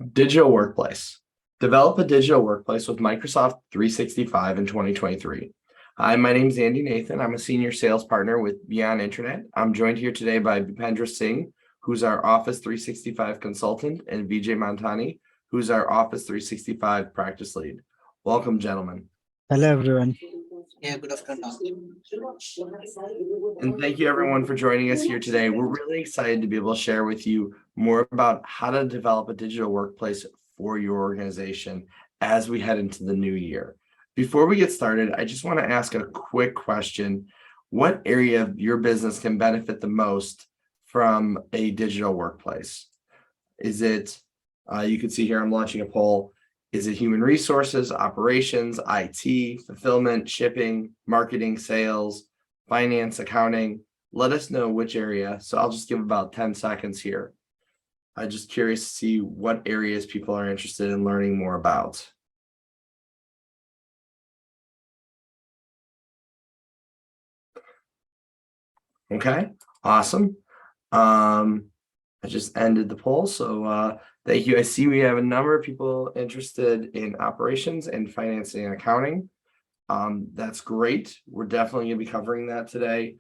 Digital workplace. Develop a digital workplace with Microsoft 365 in 2023. Hi, my name is Andy Nathan. I'm a senior sales partner with Beyond Internet. I'm joined here today by Bhupendra Singh, who's our Office 365 consultant, and Vijay Mantani, who's our Office 365 practice lead. Welcome, gentlemen. Hello, everyone. Yeah, good afternoon. And thank you everyone for joining us here today. We're really excited to be able to share with you more about how to develop a digital workplace for your organization as we head into the new year. Before we get started, I just want to ask a quick question. What area of your business can benefit the most from a digital workplace? Is it, you can see here, I'm launching a poll. Is it human resources, operations, IT, fulfillment, shipping, marketing, sales, finance, accounting? Let us know which area. So I'll just give about 10 seconds here. I'm just curious to see what areas people are interested in learning more about. Okay, awesome. I just ended the poll, so thank you. I see we have a number of people interested in operations and financing and accounting. That's great. We're definitely going to be covering that today.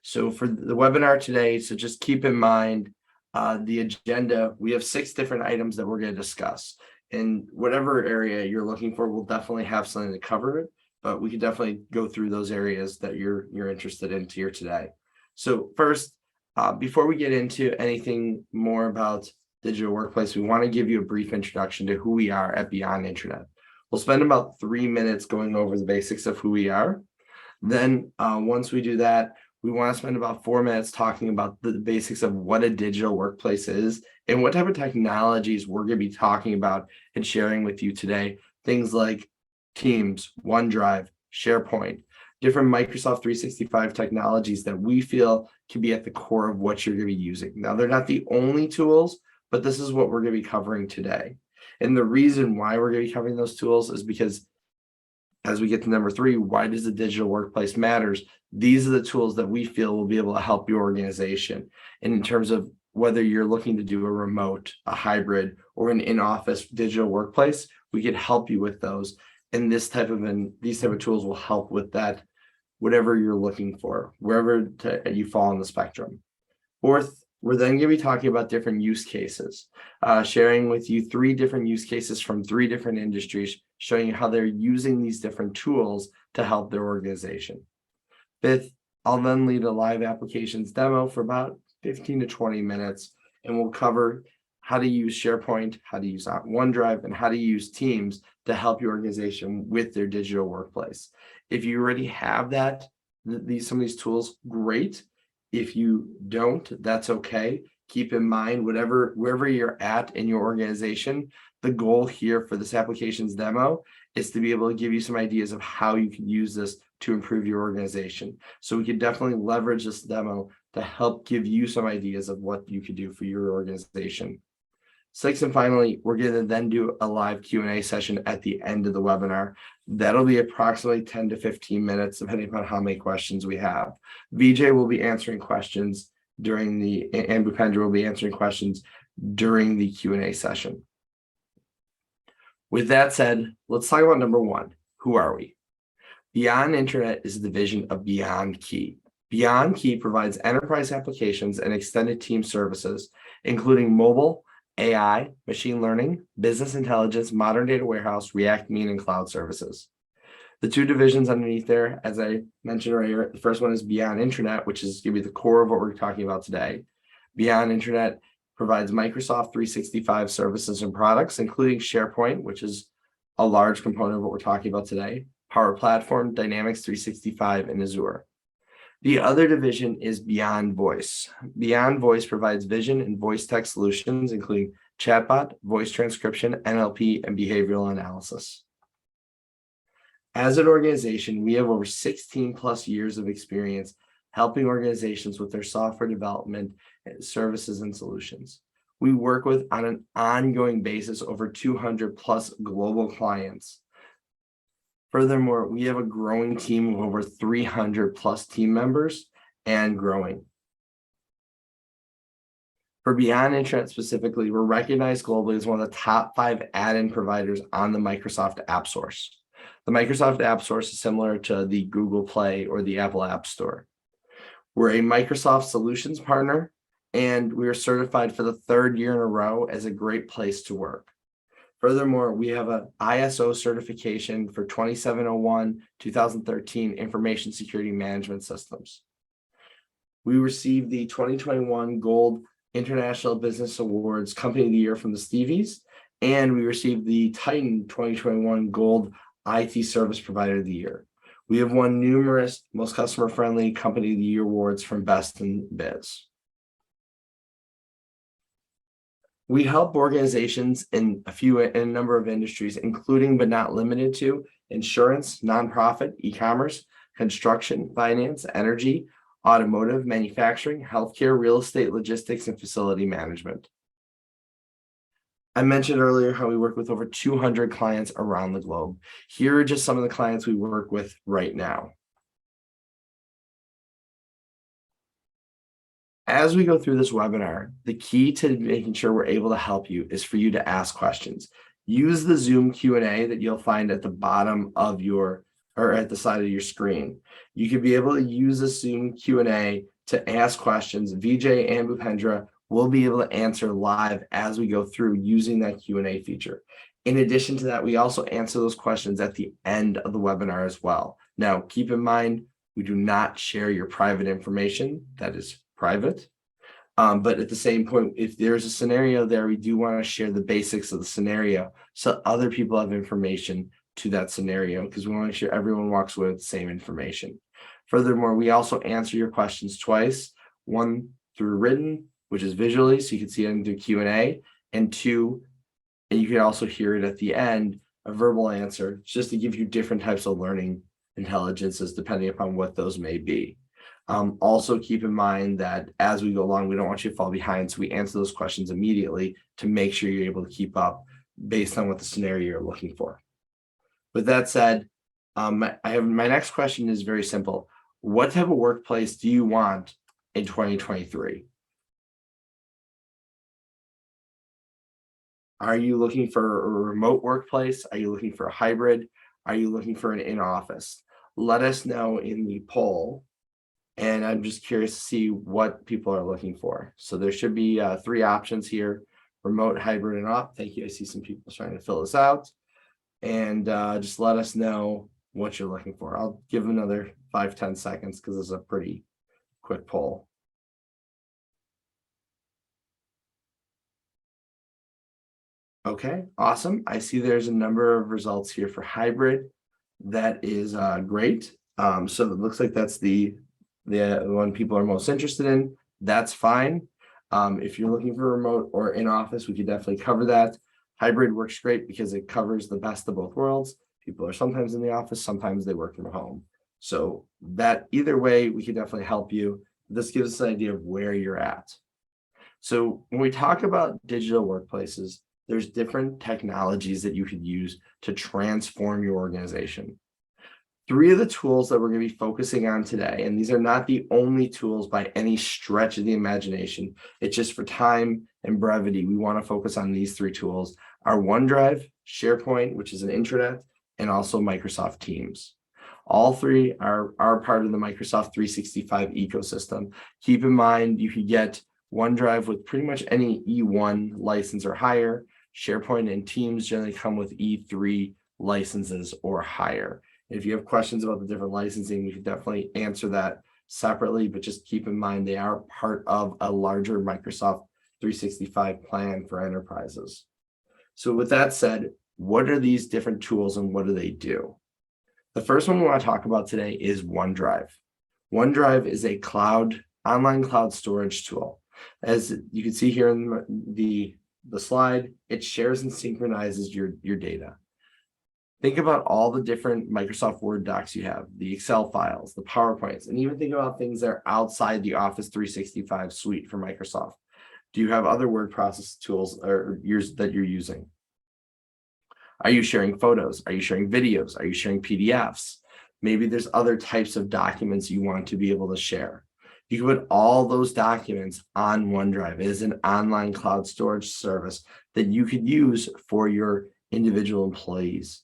So for the webinar today, so just keep in mind the agenda. We have 6 different items that we're going to discuss. In whatever area you're looking for, we'll definitely have something to cover it, but we can definitely go through those areas that you're interested in here today. So first, before we get into anything more about digital workplace, we want to give you a brief introduction to who we are at Beyond Internet. We'll spend about 3 minutes going over the basics of who we are. Then once we do that, we want to spend about 4 minutes talking about the basics of what a digital workplace is and what type of technologies we're going to be talking about and sharing with you today. Things like Teams, OneDrive, SharePoint, different Microsoft 365 technologies that we feel can be at the core of what you're going to be using. Now, they're not the only tools, but this is what we're going to be covering today. And the reason why we're going to be covering those tools is because as we get to number 3, why does the digital workplace matters? These are the tools that we feel will be able to help your organization. And in terms of whether you're looking to do a remote, a hybrid, or an in-office digital workplace, we could help you with those. And these type of tools will help with that, whatever you're looking for, wherever you fall on the spectrum. Fourth, we're then going to be talking about different use cases, sharing with you 3 different use cases from 3 different industries, showing you how they're using these different tools to help their organization. Fifth, I'll then lead a live applications demo for about 15 to 20 minutes, and we'll cover how to use SharePoint, how to use OneDrive, and how to use Teams to help your organization with their digital workplace. If you already have that, some of these tools, great. If you don't, that's okay. Keep in mind, wherever you're at in your organization, the goal here for this applications demo is to be able to give you some ideas of how you can use this to improve your organization. So we can definitely leverage this demo to help give you some ideas of what you could do for your organization. 6th, and finally, we're going to then do a live Q&A session at the end of the webinar. That'll be approximately 10 to 15 minutes, depending upon how many questions we have. Vijay will be answering questions and Bhupendra will be answering questions during the Q&A session. With that said, let's talk about number 1. Who are we? Beyond Internet is a division of Beyond Key. Beyond Key provides enterprise applications and extended team services, including mobile, AI, machine learning, business intelligence, modern data warehouse, React Mean, and cloud services. The 2 divisions underneath there, as I mentioned earlier, the first one is Beyond Internet, which is going to be the core of what we're talking about today. Beyond Internet provides Microsoft 365 services and products, including SharePoint, which is a large component of what we're talking about today, Power Platform, Dynamics 365, and Azure. The other division is Beyond Voice. Beyond Voice provides vision and voice text solutions, including chatbot, voice transcription, NLP, and behavioral analysis. As an organization, we have over 16 plus years of experience helping organizations with their software development, services, and solutions. We work with, on an ongoing basis, over 200 plus global clients. Furthermore, we have a growing team of over 300 plus team members and growing. For Beyond Internet specifically, we're recognized globally as one of the top 5 add-in providers on the Microsoft App Source. The Microsoft App Source is similar to the Google Play or the Apple App Store. We're a Microsoft Solutions partner, and we are certified for the 3rd year in a row as a great place to work. Furthermore, we have an ISO certification for 2701-2013 Information Security Management Systems. We received the 2021 Gold International Business Awards Company of the Year from the Stevies, and we received the Titan 2021 Gold IT Service Provider of the Year. We have won numerous Most Customer-Friendly Company of the Year awards from Best in Biz. We help organizations in a number of industries, including but not limited to insurance, nonprofit, e-commerce, construction, finance, energy, automotive, manufacturing, healthcare, real estate, logistics, and facility management. I mentioned earlier how we work with over 200 clients around the globe. Here are just some of the clients we work with right now. As we go through this webinar, the key to making sure we're able to help you is for you to ask questions. Use the Zoom Q&A that you'll find at the bottom of your, or at the side of your screen. You can be able to use the Zoom Q&A to ask questions. Vijay and Bhupendra will be able to answer live as we go through using that Q&A feature. In addition to that, we also answer those questions at the end of the webinar as well. Now, keep in mind, we do not share your private information. That is private. But at the same point, if there's a scenario there, we do want to share the basics of the scenario so other people have information to that scenario, because we want to make sure everyone walks away with the same information. Furthermore, we also answer your questions twice, one through written, which is visually, so you can see it through Q&A, and 2, and you can also hear it at the end, a verbal answer, just to give you different types of learning intelligences depending upon what those may be. Also keep in mind that as we go along, we don't want you to fall behind, so we answer those questions immediately to make sure you're able to keep up based on what the scenario you're looking for. With that said, my next question is very simple. What type of workplace do you want in 2023? Are you looking for a remote workplace? Are you looking for a hybrid? Are you looking for an in-office? Let us know in the poll. And I'm just curious to see what people are looking for. So there should be 3 options here: remote, hybrid, and off. Thank you. I see some people trying to fill this out. And just let us know what you're looking for. I'll give another 5-10 seconds because it's a pretty quick poll. Okay, awesome. I see there's a number of results here for hybrid. That is great. So it looks like that's the one people are most interested in. That's fine. If you're looking for remote or in office, we could definitely cover that. Hybrid works great because it covers the best of both worlds. People are sometimes in the office, sometimes they work from home. So that either way, we could definitely help you. This gives us an idea of where you're at. So when we talk about digital workplaces, there's different technologies that you could use to transform your organization. 3 of the tools that we're going to be focusing on today, and these are not the only tools by any stretch of the imagination, it's just for time and brevity, we want to focus on these 3 tools, are OneDrive, SharePoint, which is an intranet, and also Microsoft Teams. All 3 are part of the Microsoft 365 ecosystem. Keep in mind, you could get OneDrive with pretty much any E1 license or higher. SharePoint and Teams generally come with E3 licenses or higher. If you have questions about the different licensing, we could definitely answer that separately, but just keep in mind they are part of a larger Microsoft 365 plan for enterprises. So with that said, what are these different tools and what do they do? The first one we want to talk about today is OneDrive. OneDrive is a online cloud storage tool. As you can see here in the slide, it shares and synchronizes your data. Think about all the different Microsoft Word docs you have, the Excel files, the PowerPoints, and even think about things that are outside the Office 365 suite for Microsoft. Do you have other word process tools that you're using? Are you sharing photos? Are you sharing videos? Are you sharing PDFs? Maybe there's other types of documents you want to be able to share. You can put all those documents on OneDrive. It is an online cloud storage service that you could use for your individual employees.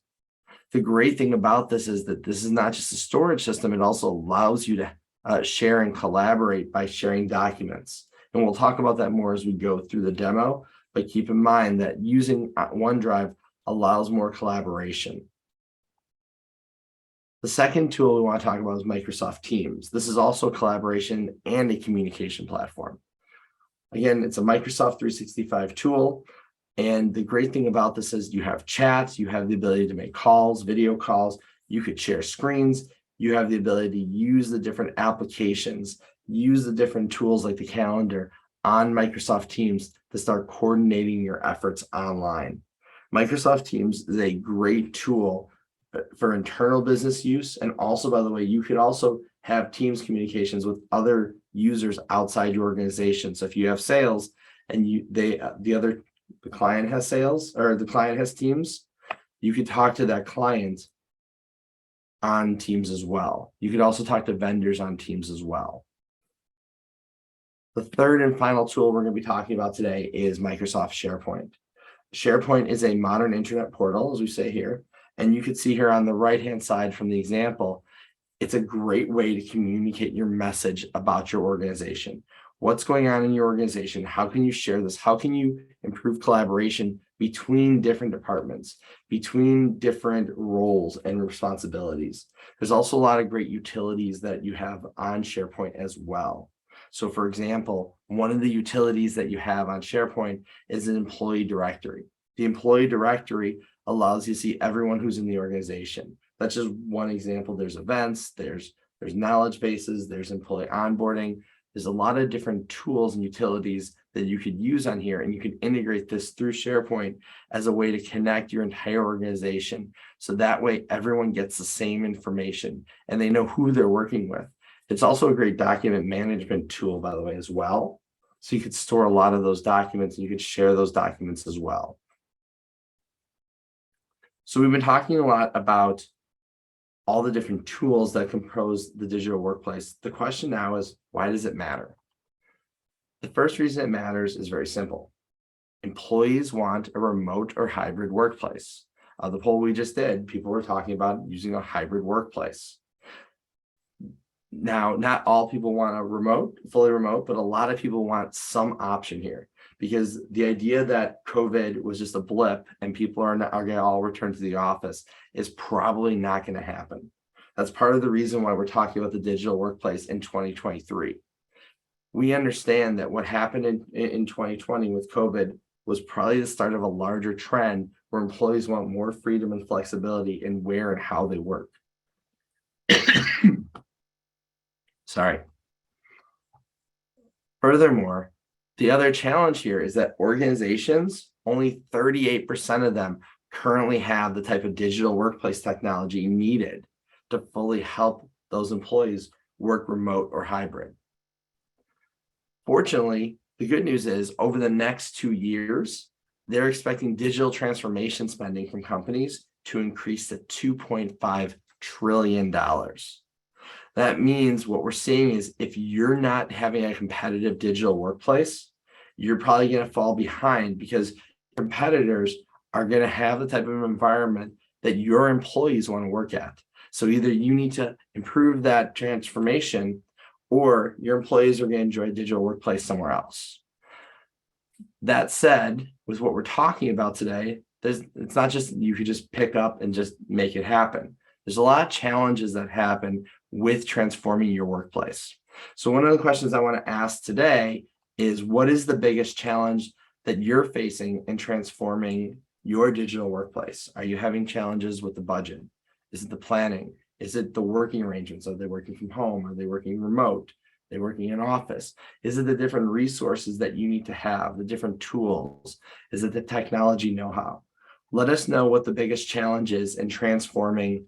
The great thing about this is that this is not just a storage system, it also allows you to share and collaborate by sharing documents. And we'll talk about that more as we go through the demo, but keep in mind that using OneDrive allows more collaboration. The second tool we want to talk about is Microsoft Teams. This is also collaboration and a communication platform. Again, it's a Microsoft 365 tool. And the great thing about this is you have chats, you have the ability to make calls, video calls, you could share screens, you have the ability to use the different applications, use the different tools like the calendar on Microsoft Teams to start coordinating your efforts online. Microsoft Teams is a great tool for internal business use. And also, by the way, you could also have Teams communications with other users outside your organization. So if you have sales and the client has sales or the client has Teams, you could talk to that client on Teams as well. You could also talk to vendors on Teams as well. The third and final tool we're going to be talking about today is Microsoft SharePoint. SharePoint is a modern internet portal, as we say here, and you can see here on the right-hand side from the example, it's a great way to communicate your message about your organization. What's going on in your organization? How can you share this? How can you improve collaboration between different departments, between different roles and responsibilities? There's also a lot of great utilities that you have on SharePoint as well. So for example, one of the utilities that you have on SharePoint is an employee directory. The employee directory allows you to see everyone who's in the organization. That's just one example. There's events, there's knowledge bases, there's employee onboarding. There's a lot of different tools and utilities that you could use on here, and you can integrate this through SharePoint as a way to connect your entire organization. So that way everyone gets the same information and they know who they're working with. It's also a great document management tool, by the way, as well. So you could store a lot of those documents and you could share those documents as well. So we've been talking a lot about all the different tools that compose the digital workplace. The question now is, why does it matter? The first reason it matters is very simple. Employees want a remote or hybrid workplace. The poll we just did, people were talking about using a hybrid workplace. Now, not all people want a fully remote, but a lot of people want some option here, because the idea that COVID was just a blip and people are going to all return to the office is probably not going to happen. That's part of the reason why we're talking about the digital workplace in 2023. We understand that what happened in 2020 with COVID was probably the start of a larger trend where employees want more freedom and flexibility in where and how they work. Sorry. Furthermore, the other challenge here is that organizations, only 38% of them currently have the type of digital workplace technology needed to fully help those employees work remote or hybrid. Fortunately, the good news is over the next 2 years, they're expecting digital transformation spending from companies to increase to $2.5 trillion. That means what we're seeing is if you're not having a competitive digital workplace, you're probably going to fall behind because competitors are going to have the type of environment that your employees want to work at. So either you need to improve that transformation or your employees are going to enjoy a digital workplace somewhere else. That said, with what we're talking about today, it's not just you could just pick up and just make it happen. There's a lot of challenges that happen with transforming your workplace. So one of the questions I want to ask today is, what is the biggest challenge that you're facing in transforming your digital workplace? Are you having challenges with the budget? Is it the planning? Is it the working arrangements? Are they working from home? Are they working remote? Are they working in office? Is it the different resources that you need to have, the different tools? Is it the technology know-how? Let us know what the biggest challenge is in transforming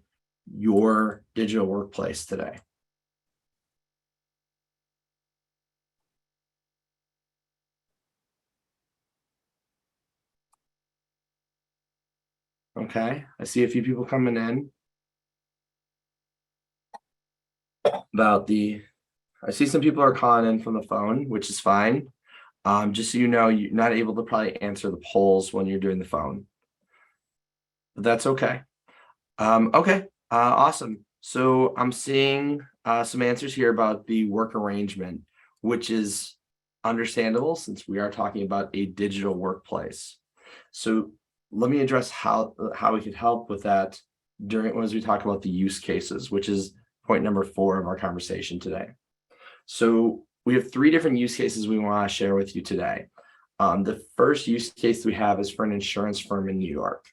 your digital workplace today. Okay, I see a few people coming in about the I see some people are calling in from the phone, which is fine. Just so you know, you're not able to probably answer the polls when you're doing the phone, but that's okay. Okay, awesome. So I'm seeing some answers here about the work arrangement, which is understandable since we are talking about a digital workplace. So let me address how we could help with that as we talk about the use cases, which is point number 4 of our conversation today. So we have 3 different use cases we want to share with you today. The first use case we have is for an insurance firm in New York.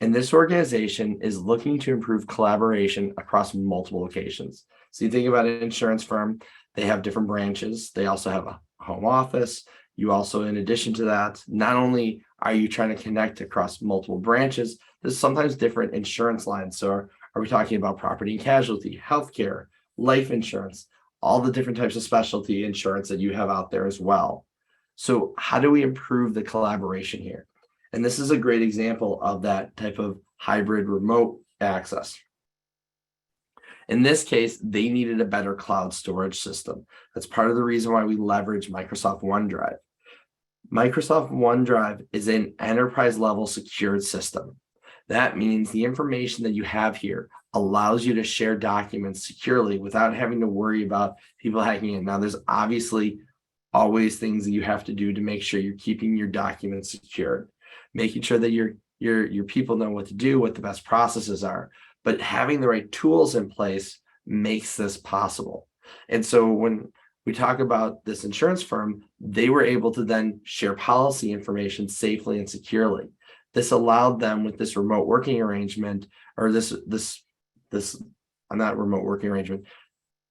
And this organization is looking to improve collaboration across multiple locations. So you think about an insurance firm, they have different branches. They also have a home office. You also, in addition to that, not only are you trying to connect across multiple branches, there's sometimes different insurance lines. So are we talking about property and casualty, healthcare, life insurance, all the different types of specialty insurance that you have out there as well. So how do we improve the collaboration here? And this is a great example of that type of hybrid remote access. In this case, they needed a better cloud storage system. That's part of the reason why we leverage Microsoft OneDrive. Microsoft OneDrive is an enterprise level secured system. That means the information that you have here allows you to share documents securely without having to worry about people hacking in. Now, there's obviously always things that you have to do to make sure you're keeping your documents secured, making sure that your people know what to do, what the best processes are, but having the right tools in place makes this possible. And so when we talk about this insurance firm, they were able to then share policy information safely and securely. This allowed them with this remote working arrangement, or this not remote working arrangement,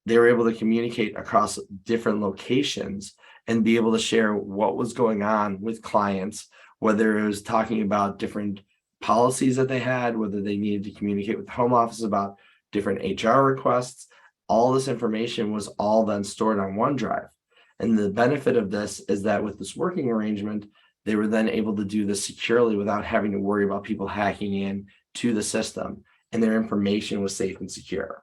they were able to communicate across different locations and be able to share what was going on with clients, whether it was talking about different policies that they had, whether they needed to communicate with the home office about different HR requests. All this information was all then stored on OneDrive. And the benefit of this is that with this working arrangement, they were then able to do this securely without having to worry about people hacking in to the system, and their information was safe and secure.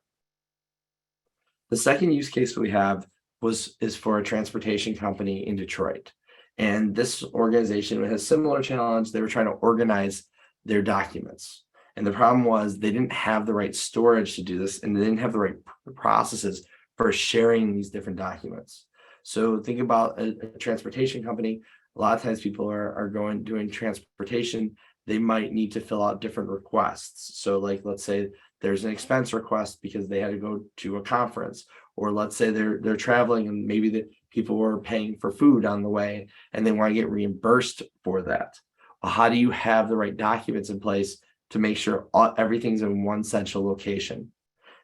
The second use case we have is for a transportation company in Detroit. And this organization has a similar challenge. They were trying to organize their documents. And the problem was they didn't have the right storage to do this, and they didn't have the right processes for sharing these different documents. So think about a transportation company. A lot of times people are doing transportation. They might need to fill out different requests. So like, let's say there's an expense request because they had to go to a conference, or let's say they're traveling and maybe the people were paying for food on the way and they want to get reimbursed for that. Well, how do you have the right documents in place to make sure everything's in one central location?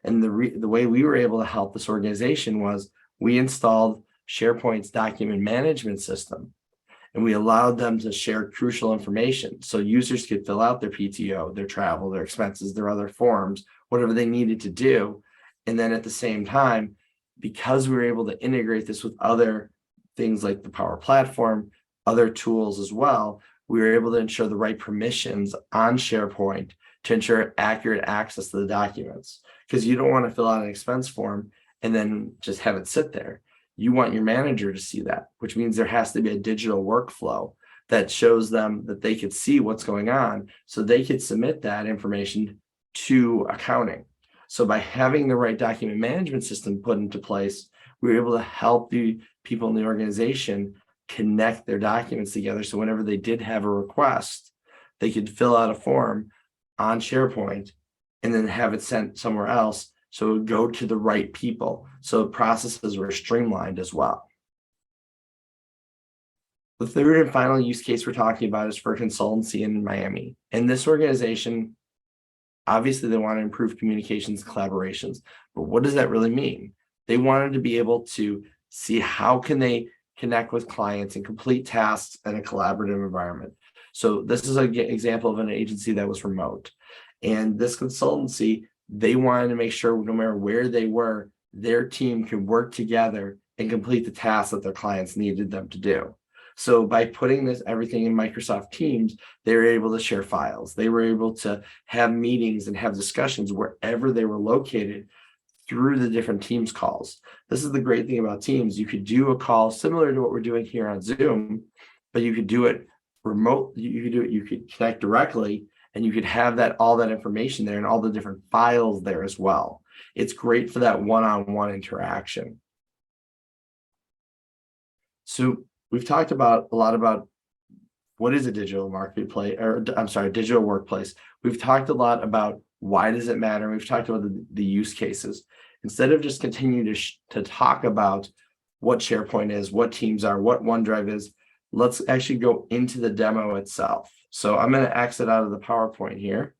And the way we were able to help this organization was we installed SharePoint's document management system, and we allowed them to share crucial information. So users could fill out their PTO, their travel, their expenses, their other forms, whatever they needed to do. And then at the same time, because we were able to integrate this with other things like the Power Platform, other tools as well, we were able to ensure the right permissions on SharePoint to ensure accurate access to the documents. Because you don't want to fill out an expense form and then just have it sit there. You want your manager to see that, which means there has to be a digital workflow that shows them that they could see what's going on, so they could submit that information to accounting. So by having the right document management system put into place, we were able to help the people in the organization connect their documents together. So whenever they did have a request, they could fill out a form on SharePoint and then have it sent somewhere else. So it would go to the right people. So processes were streamlined as well. The third and final use case we're talking about is for consultancy in Miami. And this organization, obviously they want to improve communications, collaborations, but what does that really mean? They wanted to be able to see how can they connect with clients and complete tasks in a collaborative environment. So this is an example of an agency that was remote. And this consultancy, they wanted to make sure no matter where they were, their team could work together and complete the tasks that their clients needed them to do. So by putting everything in Microsoft Teams, they were able to share files. They were able to have meetings and have discussions wherever they were located through the different Teams calls. This is the great thing about Teams. You could do a call similar to what we're doing here on Zoom, but you could do it remote. You could connect directly, and you could have all that information there and all the different files there as well. It's great for that one-on-one interaction. So we've talked a lot about what is a digital marketplace, or I'm sorry, digital workplace. We've talked a lot about why does it matter. We've talked about the use cases. Instead of just continuing to talk about what SharePoint is, what Teams are, what OneDrive is, let's actually go into the demo itself. So I'm going to exit out of the PowerPoint here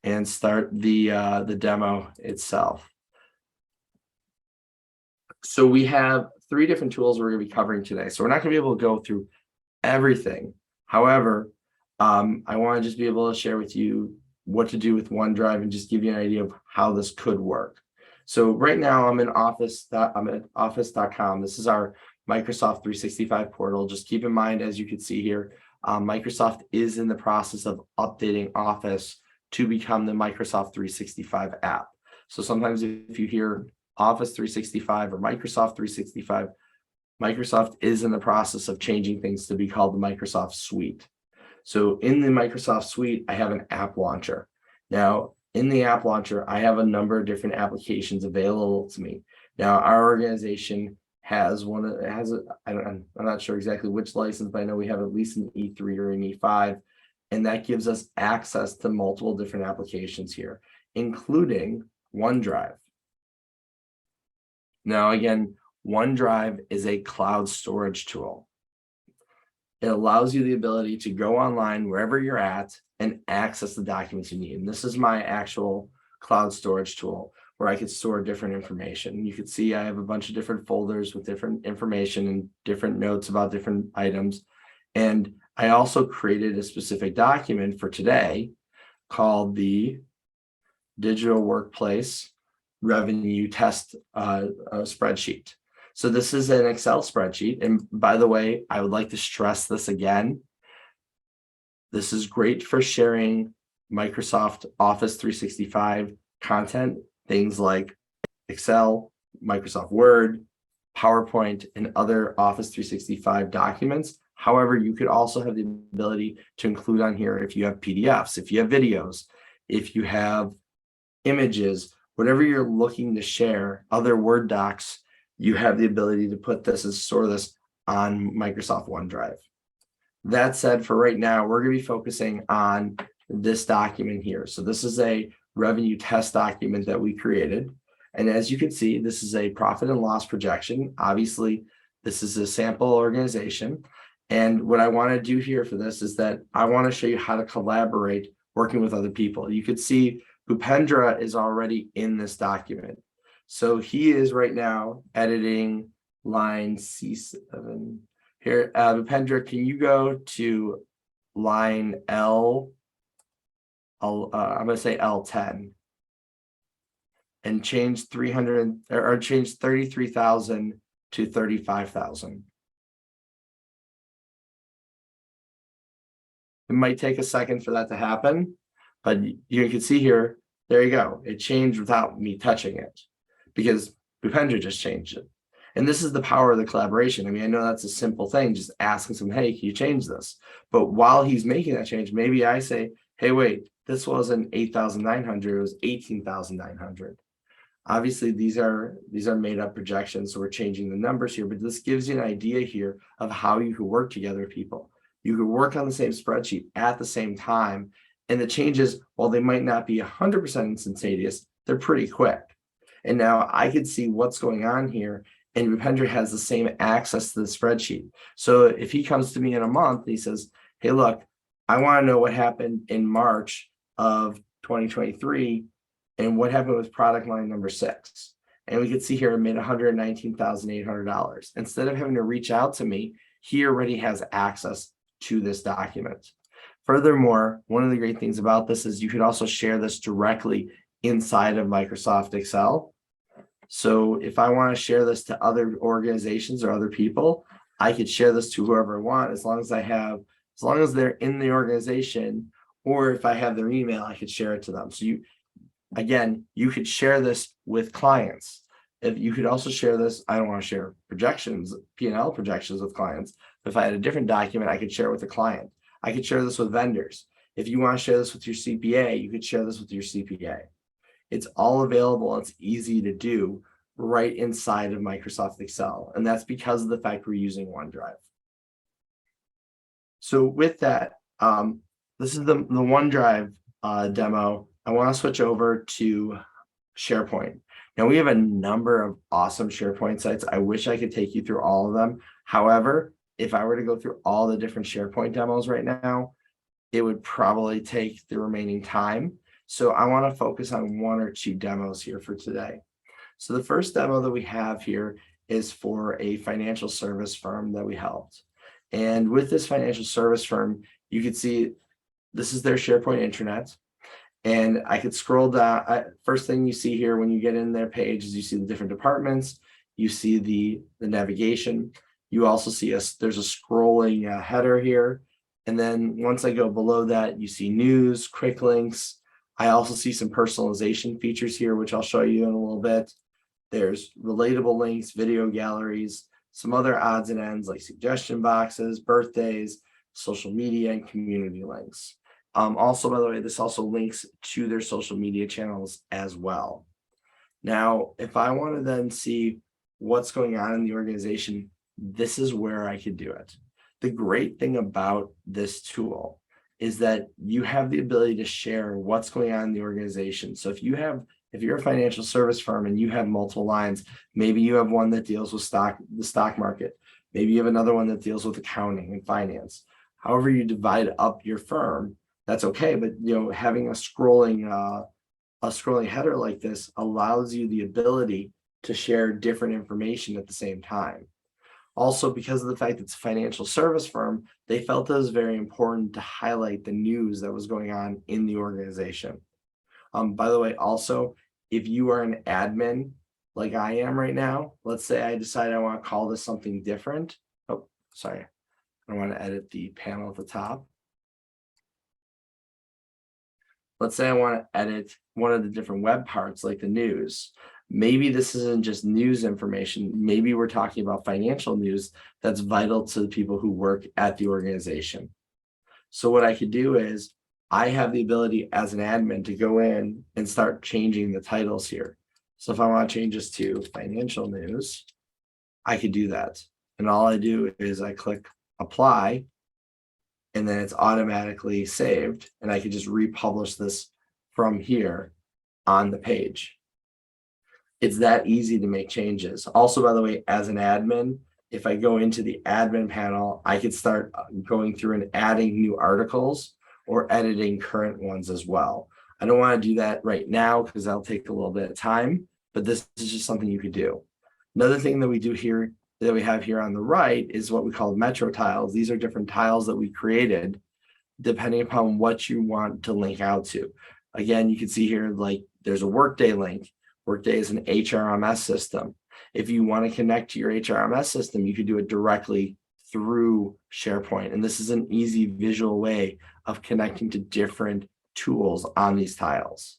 and start the demo itself. So we have 3 different tools we're going to be covering today. So we're not going to be able to go through everything. However, I want to just be able to share with you what to do with OneDrive and just give you an idea of how this could work. So right now I'm at office.com. This is our Microsoft 365 portal. Just keep in mind, as you can see here, Microsoft is in the process of updating Office to become the Microsoft 365 app. So sometimes if you hear Office 365 or Microsoft 365, Microsoft is in the process of changing things to be called the Microsoft Suite. So in the Microsoft Suite, I have an app launcher. Now, in the app launcher, I have a number of different applications available to me. Now, our organization has I'm not sure exactly which license, but I know we have at least an E3 or an E5, and that gives us access to multiple different applications here, including OneDrive. Now, again, OneDrive is a cloud storage tool. It allows you the ability to go online wherever you're at and access the documents you need. And this is my actual cloud storage tool where I could store different information. You can see I have a bunch of different folders with different information and different notes about different items. And I also created a specific document for today called the Digital Workplace Revenue Test spreadsheet. So this is an Excel spreadsheet. And by the way, I would like to stress this again. This is great for sharing Microsoft Office 365 content, things like Excel, Microsoft Word, PowerPoint, and other Office 365 documents. However, you could also have the ability to include on here if you have PDFs, if you have videos, if you have images, whatever you're looking to share, other Word docs, you have the ability to put this and store this on Microsoft OneDrive. That said, for right now, we're going to be focusing on this document here. So this is a revenue test document that we created. And as you can see, this is a profit and loss projection. Obviously, this is a sample organization. And what I want to do here for this is that I want to show you how to collaborate working with other people. You could see Bhupendra is already in this document. So he is right now editing line C7 here. Bhupendra, can you go to line I'm going to say L10 and change 300 or change 33,000 to 35,000. It might take a second for that to happen, but you can see here, there you go. It changed without me touching it because Bhupendra just changed it. And this is the power of the collaboration. I mean, I know that's a simple thing, just asking someone, hey, can you change this? But while he's making that change, maybe I say, hey, wait, this wasn't 8,900, it was 18,900. Obviously, these are made up projections, so we're changing the numbers here, but this gives you an idea here of how you could work together, people. You could work on the same spreadsheet at the same time, and the changes, while they might not be 100% instantaneous, they're pretty quick. And now I could see what's going on here, and Bhupendra has the same access to the spreadsheet. So if he comes to me in a month, he says, hey, look, I want to know what happened in March of 2023 and what happened with product line number 6. And we could see here it made $119,800. Instead of having to reach out to me, he already has access to this document. Furthermore, one of the great things about this is you could also share this directly inside of Microsoft Excel. So if I want to share this to other organizations or other people, I could share this to whoever I want as long as they're in the organization, or if I have their email, I could share it to them. So Again, you could share this with clients. If you could also share this, I don't want to share projections, P&L projections with clients. If I had a different document, I could share it with the client. I could share this with vendors. If you want to share this with your CPA, you could share this with your CPA. It's all available. It's easy to do right inside of Microsoft Excel. And that's because of the fact we're using OneDrive. So with that, this is the OneDrive demo. I want to switch over to SharePoint. Now we have a number of awesome SharePoint sites. I wish I could take you through all of them. However, if I were to go through all the different SharePoint demos right now, it would probably take the remaining time. So I want to focus on one or two demos here for today. So the first demo that we have here is for a financial service firm that we helped. And with this financial service firm, you can see this is their SharePoint intranet. And I could scroll down. First thing you see here when you get in their page is you see the different departments. You see the navigation. You also see there's a scrolling header here. And then once I go below that, you see news, quick links. I also see some personalization features here, which I'll show you in a little bit. There's relatable links, video galleries, some other odds and ends like suggestion boxes, birthdays, social media, and community links. Also, by the way, this also links to their social media channels as well. Now, if I want to then see what's going on in the organization, this is where I could do it. The great thing about this tool is that you have the ability to share what's going on in the organization. So if you're a financial service firm and you have multiple lines, maybe you have one that deals with the stock market. Maybe you have another one that deals with accounting and finance. However you divide up your firm, that's okay. But having a scrolling header like this allows you the ability to share different information at the same time. Also, because of the fact it's a financial service firm, they felt it was very important to highlight the news that was going on in the organization. By the way, also, if you are an admin like I am right now, let's say I decide I want to call this something different. Oh, sorry. I want to edit the panel at the top. Let's say I want to edit one of the different web parts like the news. Maybe this isn't just news information. Maybe we're talking about financial news that's vital to the people who work at the organization. So what I could do is I have the ability as an admin to go in and start changing the titles here. So if I want to change this to financial news, I could do that. And all I do is I click apply, and then it's automatically saved. And I could just republish this from here on the page. It's that easy to make changes. Also, by the way, as an admin, if I go into the admin panel, I could start going through and adding new articles or editing current ones as well. I don't want to do that right now because that'll take a little bit of time, but this is just something you could do. Another thing that we do here, that we have here on the right, is what we call metro tiles. These are different tiles that we created depending upon what you want to link out to. Again, you can see here, like there's a Workday link. Workday is an HRMS system. If you want to connect to your HRMS system, you could do it directly through SharePoint. And this is an easy visual way of connecting to different tools on these tiles.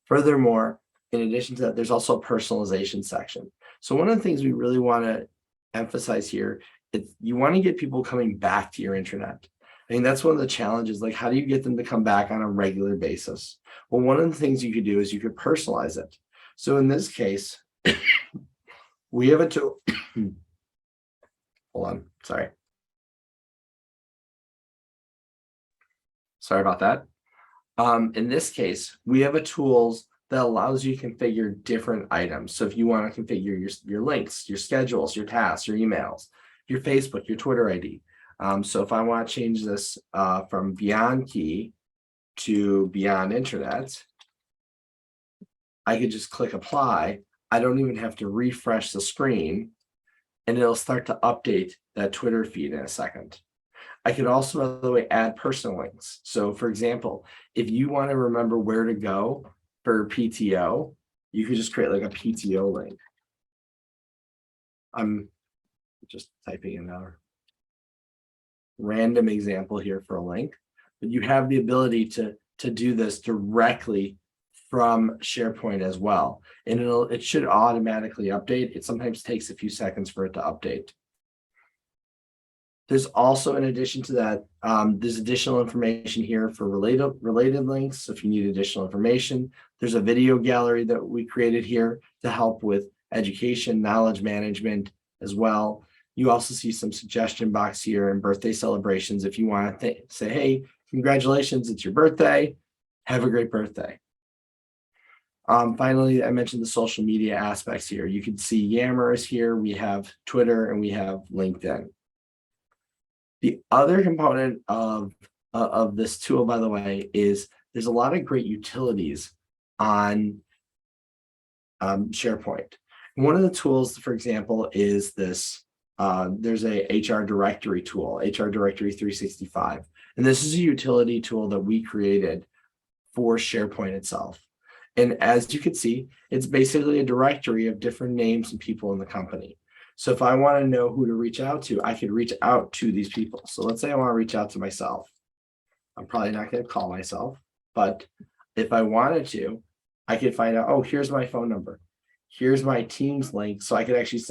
Furthermore, in addition to that, there's also a personalization section. So one of the things we really want to emphasize here is you want to get people coming back to your intranet. I mean, that's one of the challenges. Like, how do you get them to come back on a regular basis? Well, one of the things you could do is you could personalize it. So in this case, we have a tool. Hold on, sorry. Sorry about that. In this case, we have a tools that allows you to configure different items. So if you want to configure your links, your schedules, your tasks, your emails, your Facebook, your Twitter ID. So if I want to change this from Beyond Key to Beyond Intranet, I could just click apply. I don't even have to refresh the screen, and it'll start to update that Twitter feed in a second. I could also, by the way, add personal links. So for example, if you want to remember where to go for PTO, you could just create like a PTO link. I'm just typing in a random example here for a link, but you have the ability to do this directly from SharePoint as well. And it should automatically update. It sometimes takes a few seconds for it to update. There's also, in addition to that, there's additional information here for related links. So if you need additional information, there's a video gallery that we created here to help with education, knowledge management as well. You also see some suggestion box here and birthday celebrations. If you want to say, hey, congratulations, it's your birthday. Have a great birthday. Finally, I mentioned the social media aspects here. You can see Yammer is here. We have Twitter and we have LinkedIn. The other component of this tool, by the way, is there's a lot of great utilities on SharePoint. One of the tools, for example, is this. There's a HR directory tool, HR Directory 365. And this is a utility tool that we created for SharePoint itself. And as you can see, it's basically a directory of different names and people in the company. So if I want to know who to reach out to, I could reach out to these people. So let's say I want to reach out to myself. I'm probably not going to call myself, but if I wanted to, I could find out, oh, here's my phone number. Here's my Teams link. So I could actually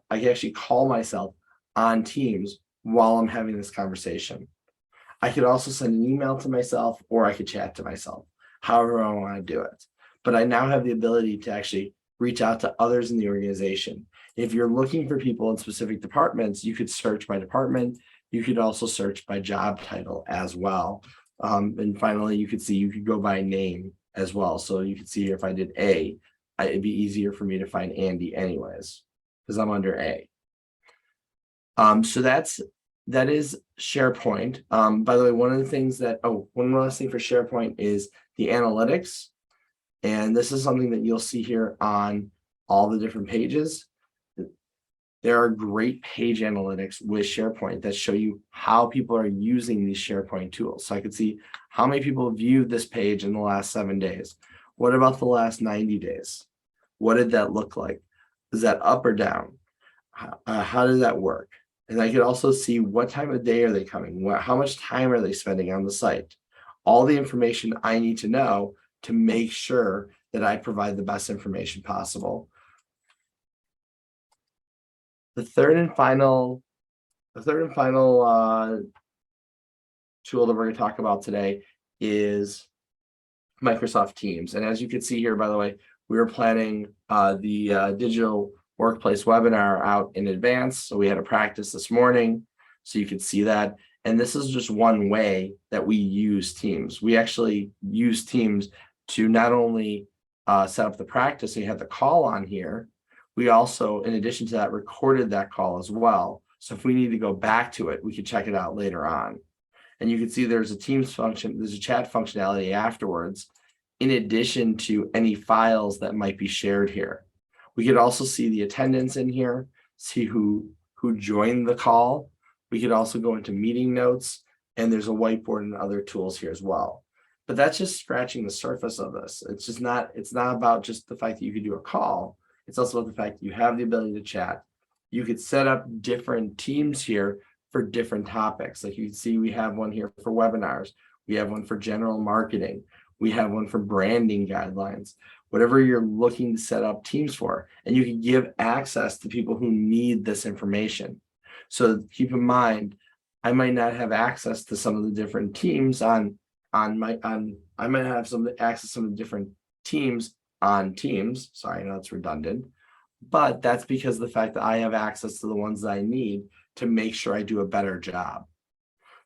I could actually call myself on Teams while I'm having this conversation. I could also send an email to myself, or I could chat to myself, however I want to do it. But I now have the ability to actually reach out to others in the organization. If you're looking for people in specific departments, you could search by department. You could also search by job title as well. And finally, you could go by name as well. So you could see if I did A, it'd be easier for me to find Andy anyways, because I'm under A. So that is SharePoint. By the way, one last thing for SharePoint is the analytics. And this is something that you'll see here on all the different pages. There are great page analytics with SharePoint that show you how people are using these SharePoint tools. So I could see how many people viewed this page in the last 7 days. What about the last 90 days? What did that look like? Is that up or down? How does that work? And I could also see what time of day are they coming? How much time are they spending on the site? All the information I need to know to make sure that I provide the best information possible. The third and final tool that we're going to talk about today is Microsoft Teams. And as you can see here, by the way, we were planning the digital workplace webinar out in advance. So we had a practice this morning, so you could see that. And this is just one way that we use Teams. We actually use Teams to not only set up the practice, we had the call on here. We also, in addition to that, recorded that call as well. So if we need to go back to it, we could check it out later on. And you can see there's a Teams function, there's a chat functionality afterwards, in addition to any files that might be shared here. We could also see the attendance in here, see who joined the call. We could also go into meeting notes, and there's a whiteboard and other tools here as well. But that's just scratching the surface of this. It's not about just the fact that you could do a call. It's also about the fact that you have the ability to chat. You could set up different teams here for different topics. Like you can see, we have one here for webinars. We have one for general marketing. We have one for branding guidelines, whatever you're looking to set up teams for. And you can give access to people who need this information. So keep in mind, I might not have access to some of the different teams I might have some access to some of the different teams on Teams. Sorry, I know it's redundant, but that's because of the fact that I have access to the ones that I need to make sure I do a better job.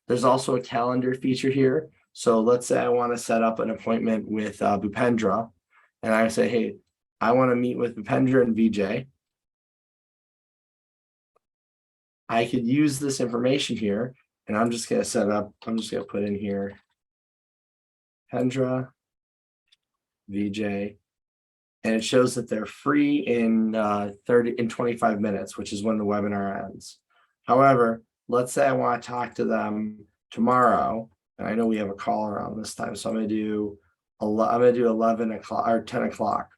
There's also a calendar feature here. So let's say I want to set up an appointment with Bhupendra, and I say, hey, I want to meet with Bhupendra and VJ. I could use this information here, and I'm just going to put in here Bhupendra, VJ, and it shows that they're free in 25 minutes, which is when the webinar ends. However, let's say I want to talk to them tomorrow, and I know we have a call around this time, so I'm going to do 11 o'clock or 10 o'clock.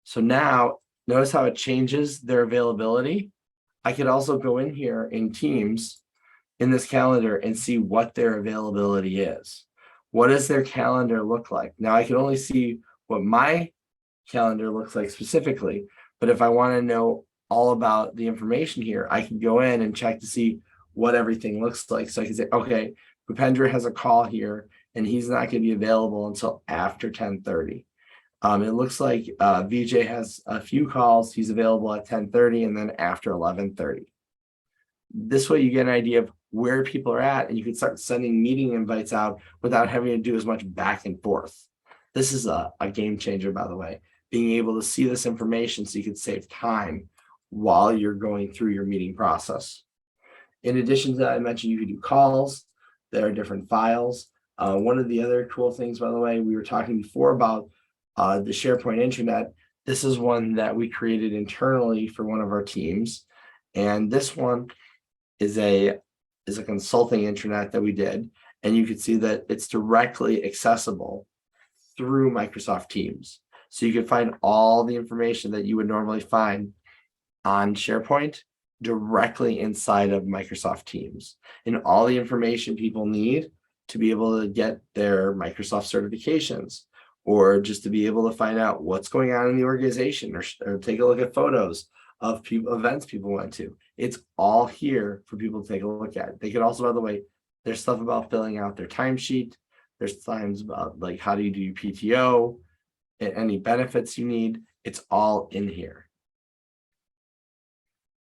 So now notice how it changes their availability. I could also go in here in Teams in this calendar and see what their availability is. What does their calendar look like? Now I can only see what my calendar looks like specifically, but if I want to know all about the information here, I can go in and check to see what everything looks like. So I can say, okay, Bhupendra has a call here and he's not going to be available until after 10:30. It looks like VJ has a few calls. He's available at 10:30 and then after 11:30. This way you get an idea of where people are at and you can start sending meeting invites out without having to do as much back and forth. This is a game changer, by the way, being able to see this information so you can save time while you're going through your meeting process. In addition to that, I mentioned you can do calls. There are different files. One of the other cool things, by the way, we were talking before about the SharePoint intranet. This is one that we created internally for one of our teams. And this one is a consulting intranet that we did. And you can see that it's directly accessible through Microsoft Teams. So you can find all the information that you would normally find on SharePoint directly inside of Microsoft Teams, and all the information people need to be able to get their Microsoft certifications, or just to be able to find out what's going on in the organization, or take a look at photos of events people went to. It's all here for people to take a look at. They could also, by the way, there's stuff about filling out their timesheet. There's times about like how do you do your PTO, and any benefits you need. It's all in here.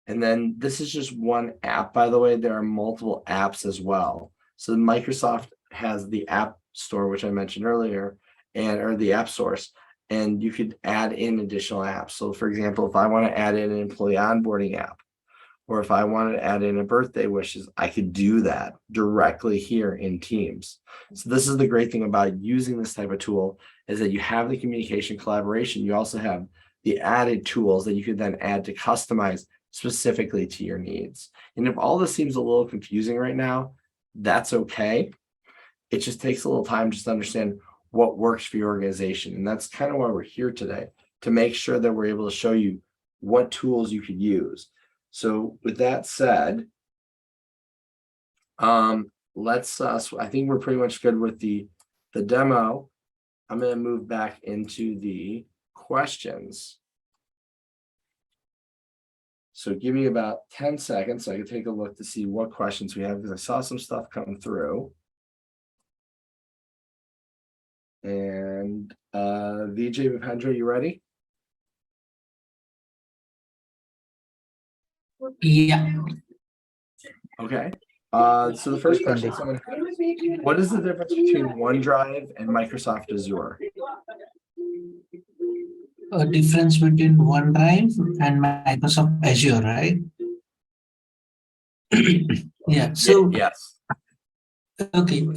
And then this is just one app, by the way. There are multiple apps as well. So Microsoft has the App Store, which I mentioned earlier, or the App Source, and you could add in additional apps. So for example, if I want to add in an employee onboarding app, or if I wanted to add in a birthday wishes, I could do that directly here in Teams. So this is the great thing about using this type of tool, is that you have the communication collaboration. You also have the added tools that you could then add to customize specifically to your needs. And if all this seems a little confusing right now, that's okay. It just takes a little time just to understand what works for your organization. And that's kind of why we're here today, to make sure that we're able to show you what tools you could use. So with that said, let's I think we're pretty much good with the demo. I'm going to move back into the questions. So give me about 10 seconds so I can take a look to see what questions we have, because I saw some stuff come through. And VJ Bhupendra, you ready? Yeah. Okay. So the first question, what is the difference between OneDrive and Microsoft Azure? A difference between OneDrive and Microsoft Azure, right? Yeah. So Yes. okay.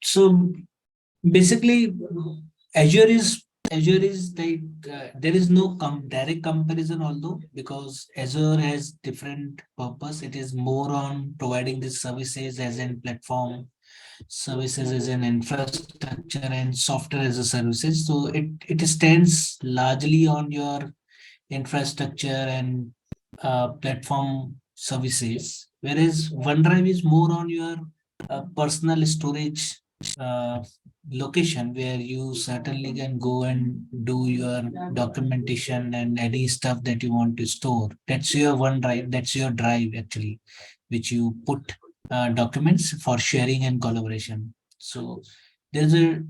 So basically, Azure is like there is no direct comparison, although, because Azure has different purpose. It is more on providing these services as in platform, services as an infrastructure, and software as a services. So it stands largely on your infrastructure and platform services, whereas OneDrive is more on your personal storage location, where you certainly can go and do your documentation and any stuff that you want to store. That's your OneDrive. That's your drive actually, which you put documents for sharing and collaboration. So there's a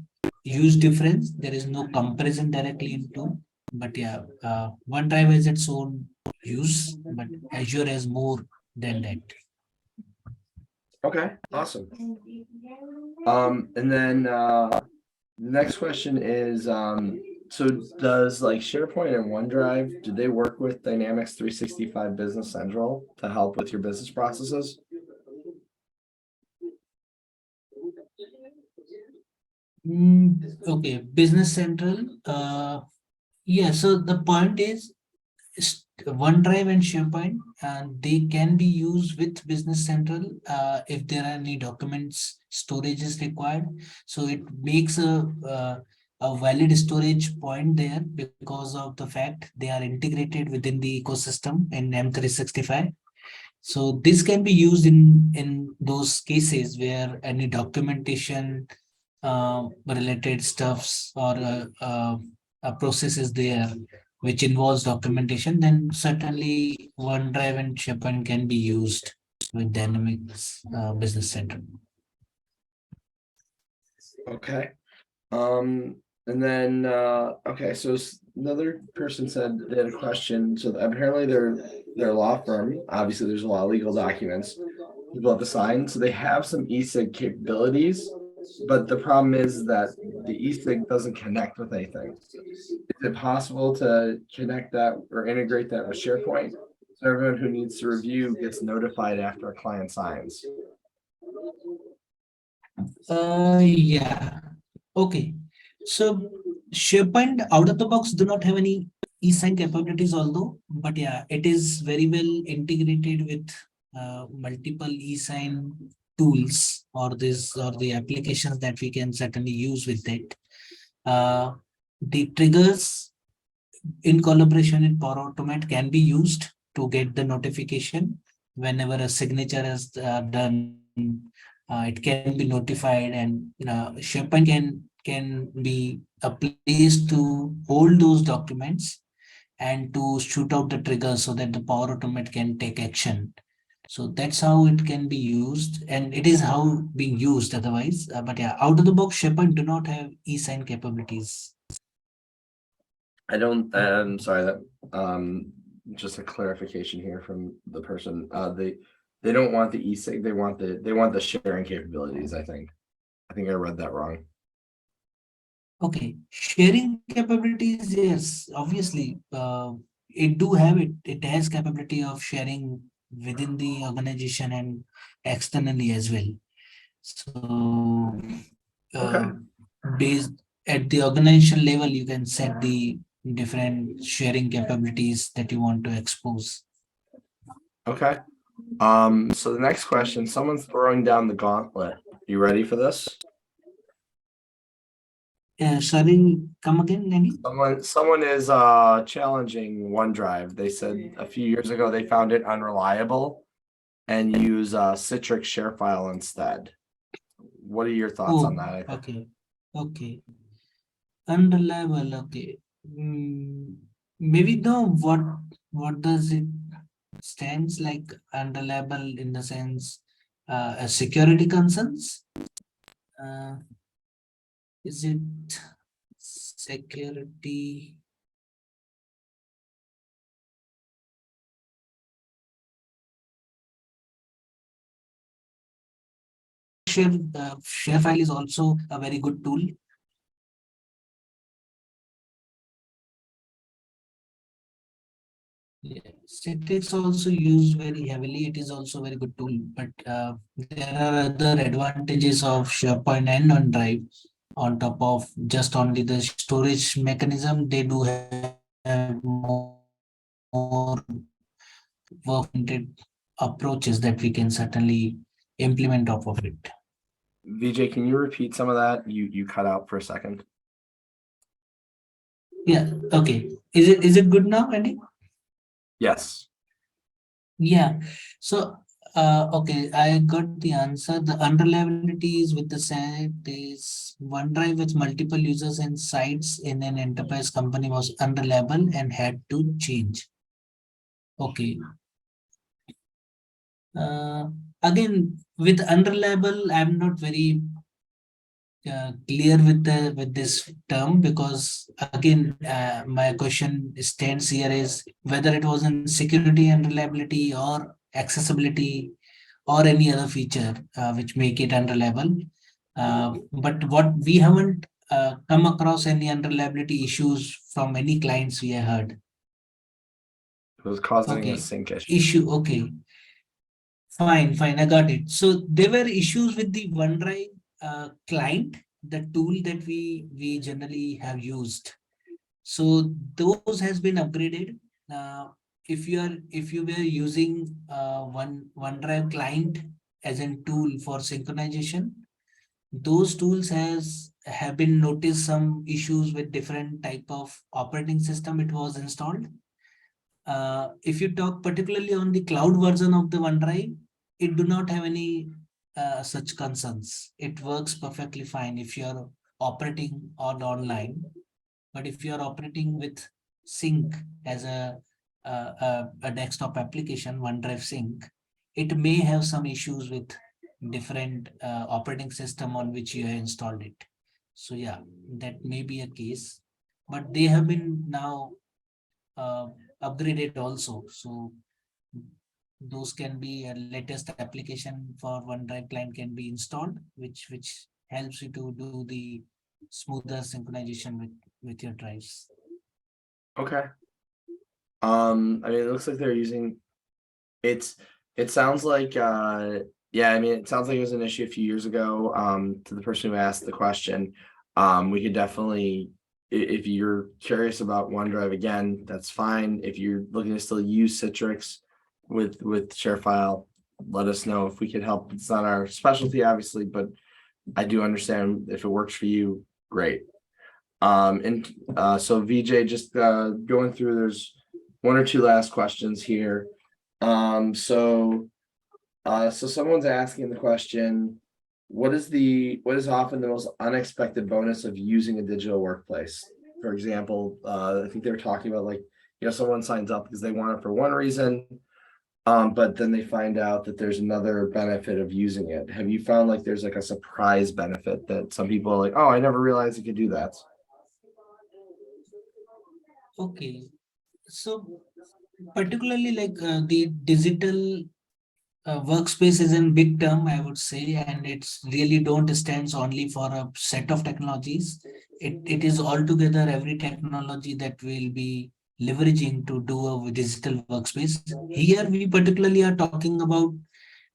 huge difference. There is no comparison directly into, but yeah, OneDrive has its own use, but Azure has more than that. Okay, awesome. And then next question is, so does like SharePoint and OneDrive, do they work with Dynamics 365 Business Central to help with your business processes? Okay, Business Central. Yeah, so the point is OneDrive and SharePoint, they can be used with Business Central if there are any documents storage is required. So it makes a valid storage point there because of the fact they are integrated within the ecosystem in M365. So this can be used in those cases where any documentation related stuffs or a process is there which involves documentation, then certainly OneDrive and SharePoint can be used with Dynamics Business Center. Okay. And then, okay, so another person said they had a question. So apparently they're a law firm. Obviously, there's a lot of legal documents people have to sign. So they have some e-sig capabilities, but the problem is that the e-sig doesn't connect with anything. Is it possible to connect that or integrate that with SharePoint? So everyone who needs to review gets notified after a client signs. Yeah. Okay. So SharePoint out of the box do not have any e-sign capabilities, although, but yeah, it is very well integrated with multiple e-sign tools or the applications that we can certainly use with it. The triggers in collaboration in Power Automate can be used to get the notification whenever a signature is done. It can be notified, and SharePoint can be a place to hold those documents and to shoot out the triggers so that the Power Automate can take action. So that's how it can be used, and it is how being used otherwise. But yeah, out of the box, SharePoint do not have e-sign capabilities. I'm sorry that, just a clarification here from the person, they don't want the e-sig, they want the sharing capabilities, I think. I think I read that wrong. Okay, sharing capabilities, yes, obviously, it do have it. It has capability of sharing within the organization and externally as well. So, Okay. based at the organization level, you can set the different sharing capabilities that you want to expose. Okay. So the next question, someone's throwing down the gauntlet. You ready for this? Sorry, come again, Andy? Someone is challenging OneDrive. They said a few years ago they found it unreliable and use Citrix ShareFile instead. What are your thoughts on that? Okay, okay. Unreliable, okay. Maybe no, what does it stands like unreliable in the sense as security concerns? Uh, is it security? Share file is also a very good tool. Yes, it is also used very heavily. It is also a very good tool, but there are other advantages of SharePoint and OneDrive on top of just only the storage mechanism. They do have more work-oriented approaches that we can certainly implement off of it. Vijay, can you repeat some of that? You cut out for a second. Yeah. Okay. Is it good now, Andy? Yes. Yeah. So, okay, I got the answer. The unreliability is with the set is OneDrive with multiple users and sites in an enterprise company was unreliable and had to change. Okay. Again, with unreliable, I'm not very clear with this term because again, my question stands here is whether it was in security and reliability or accessibility or any other feature which make it unreliable. But what we haven't come across any unreliability issues from any clients we have heard. It was causing a Okay, sync issue. Okay, fine, I got it. So there were issues with the OneDrive client, the tool that we generally have used. So those has been upgraded. If you were using OneDrive client as a tool for synchronization, those tools have been noticed some issues with different type of operating system it was installed. If you talk particularly on the cloud version of the OneDrive, it do not have any such concerns. It works perfectly fine if you're operating on online, but if you're operating with Sync as a desktop application, OneDrive Sync, it may have some issues with different operating system on which you have installed it. So yeah, that may be a case, but they have been now uh, upgraded also. So those can be a latest application for OneDrive client can be installed, which helps you to do the smoother synchronization with your drives. Okay. I mean, it looks like they're using it's it sounds like yeah, I mean, it sounds like it was an issue a few years ago. To the person who asked the question, we could definitely if you're curious about OneDrive again, that's fine. If you're looking to still use Citrix with ShareFile, let us know if we could help. It's not our specialty, obviously, but I do understand if it works for you, great. And so VJ, just going through, there's one or two last questions here. So someone's asking the question, what is often the most unexpected bonus of using a digital workplace? For example, I think they were talking about like, someone signs up because they want it for one reason, but then they find out that there's another benefit of using it. Have you found like there's like a surprise benefit that some people are like, oh, I never realized you could do that? Okay, so particularly like the digital workspace is a big term, I would say, and it's really don't stands only for a set of technologies. It is altogether every technology that will be leveraging to do a digital workspace. Here we particularly are talking about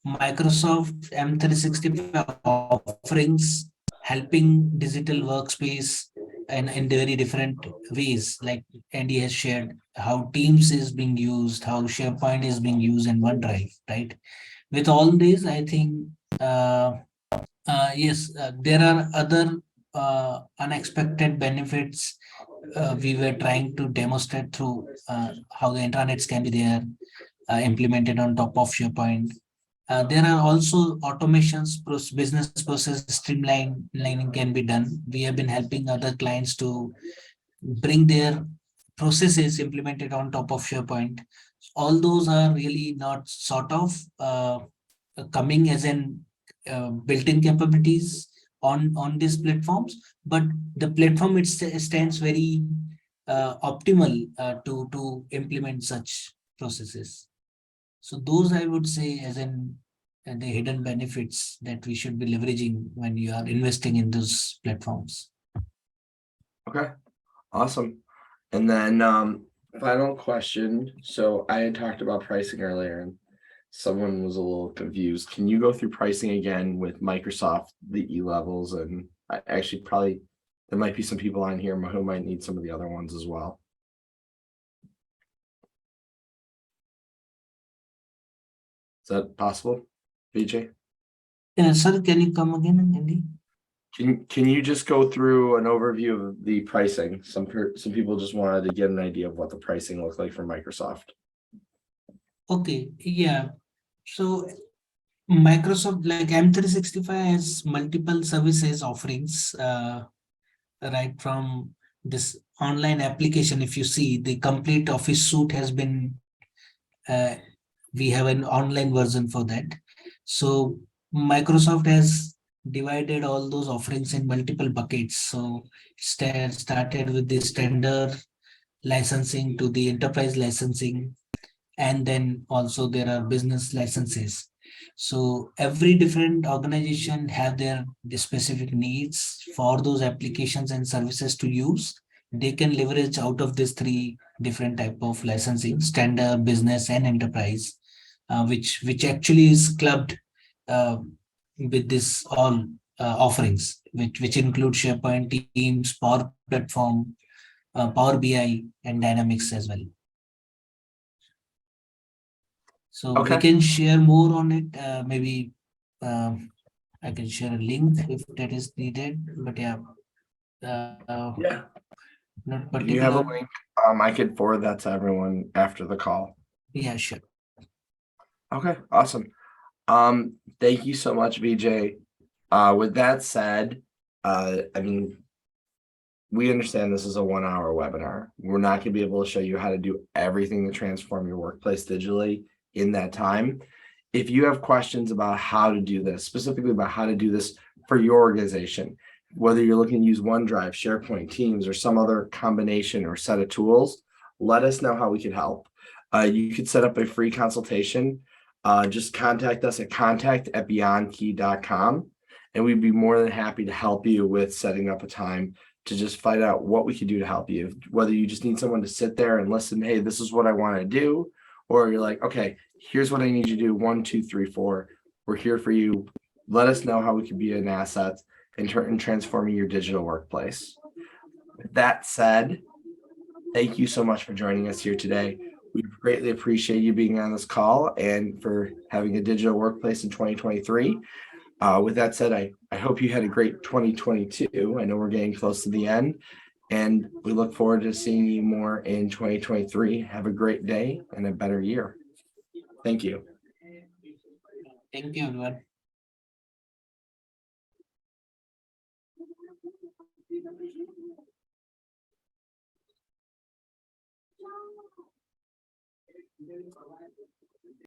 Microsoft M365 offerings helping digital workspace in very different ways. Like Andy has shared how Teams is being used, how SharePoint is being used in OneDrive, right? With all this, I think yes, there are other unexpected benefits we were trying to demonstrate through how the intranets can be there implemented on top of SharePoint. There are also automations, business process streamlining can be done. We have been helping other clients to bring their processes implemented on top of SharePoint. All those are really not sort of coming as an built-in capabilities on these platforms, but the platform it stands very optimal to implement such processes. So those I would say as in the hidden benefits that we should be leveraging when you are investing in those platforms. Okay, awesome. And then final question. So I had talked about pricing earlier and someone was a little confused. Can you go through pricing again with Microsoft, the E levels, and I actually probably there might be some people on here who might need some of the other ones as well. Is that possible, VJ? Sir, can you come again, Andy? Can you just go through an overview of the pricing? Some people just wanted to get an idea of what the pricing looks like for Microsoft. Okay, yeah. So Microsoft like M365 has multiple services offerings, right from this online application. If you see the complete Office suite has been, uh, we have an online version for that. So Microsoft has divided all those offerings in multiple buckets. So started with the standard licensing to the enterprise licensing, and then also there are business licenses. So every different organization have their specific needs for those applications and services to use. They can leverage out of these three different type of licensing: standard, business, and enterprise, which actually is clubbed uh, with this all offerings, which include SharePoint, Teams, Power Platform, Power BI, and Dynamics as well. So we Okay. can share more on it. Maybe I can share a link if that is needed. But yeah, Yeah. not If you have a particular. link, I could forward that to everyone after the call. Yeah, sure. Okay, awesome. Thank you so much, VJ. With that said, I mean, we understand this is a 1 hour webinar. We're not going to be able to show you how to do everything to transform your workplace digitally in that time. If you have questions about how to do this, specifically about how to do this for your organization, whether you're looking to use OneDrive, SharePoint, Teams, or some other combination or set of tools, let us know how we can help. You could set up a free consultation. Just contact us at contact@beyondkey.com, and we'd be more than happy to help you with setting up a time to just find out what we can do to help you. Whether you just need someone to sit there and listen, hey, this is what I want to do, or you're like, okay, here's what I need you to do. 1, 2, 3, 4. We're here for you. Let us know how we can be an asset in transforming your digital workplace. With that said, thank you so much for joining us here today. We greatly appreciate you being on this call and for having a digital workplace in 2023. With that said, I hope you had a great 2022. I know we're getting close to the end, and we look forward to seeing you more in 2023. Have a great day and a better year. Thank you. Thank you, everyone.